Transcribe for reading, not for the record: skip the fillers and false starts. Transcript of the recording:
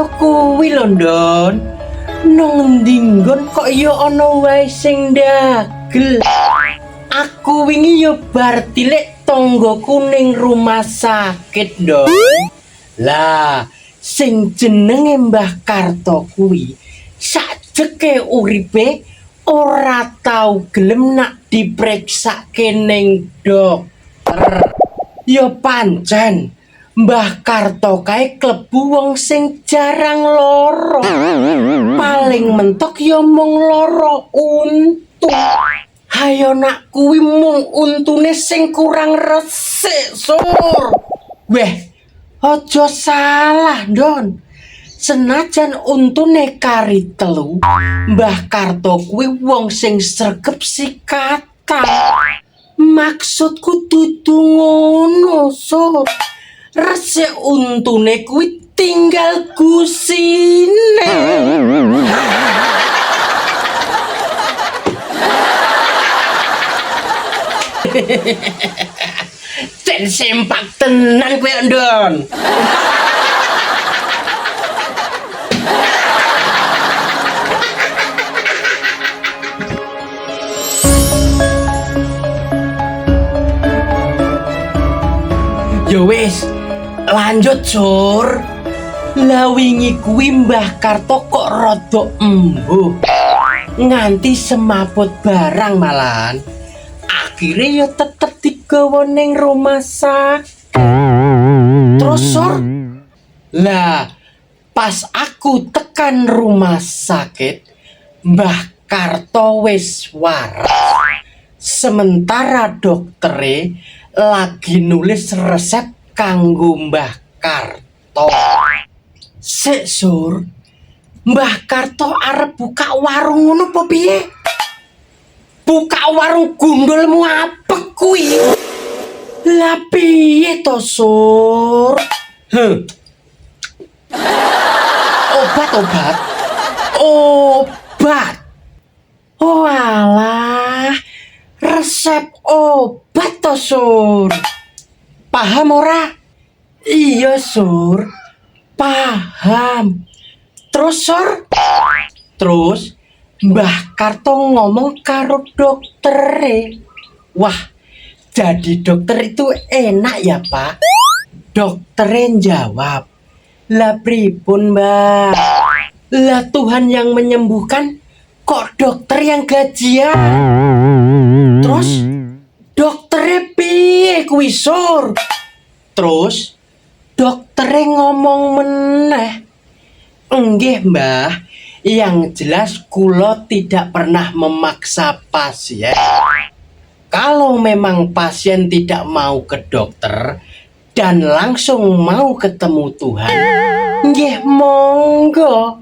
ya kuwi lho, Don. Nang endi nggon kok ya ana wae sing ndagel. Aku wingi ya bar tilik tanggoku ning rumah sakit, Don. Lah, sing jenenge Mbah Karto kuwi sajeke uripe ora tau gelem nak dipreksake ning dokter. Ya pancen Mbah Karto kae klebu wong sing jarang lara. Paling mentok ya mung lara untu. Hayo nak kuwi mung untune sing kurang resik, Sur. Weh, aja salah, Don. Senajan untune kari telu, Mbah Karto kuwi wong sing sregep sikatan. Maksudku dudu ngono, Sur. Resik untune kuwi tinggal gusine. Cen sempak tenan kowe, Don. Yo wis, lanjut, Sur. Lah wingi kuwi Mbah Karto kok rada embuh. Nganti semaput barang malahan. Akhirnya ya tetep digawa ning rumah sakit. Terus, Sur, lah pas aku tekan rumah sakit, Mbah Karto wis waras. Sementara doktere lagi nulis resep kanggo Mbah Karto. Sik, Sur, Mbah Karto arep buka warung ngono apa piye? Buka warung gundulmu apa kuwi? Lah piye to, Sur? Obat. Oh alah, resep obat to, Sur. Paham ora? Iya, Sur. Paham. Terus, Sur? Terus Mbah Karto ngomong karo doktere. Wah, jadi dokter itu enak ya, Pak? Doktere jawab, lah pripun, Mbak? Lah Tuhan yang menyembuhkan, kok dokter yang gajian? Terus doktere piye kuwi, Sur? Terus doktere ngomong meneh, "Nggih, Mbah, yang jelas kula tidak pernah memaksa pasien. Kalau memang pasien tidak mau ke dokter dan langsung mau ketemu Tuhan, nggih monggo.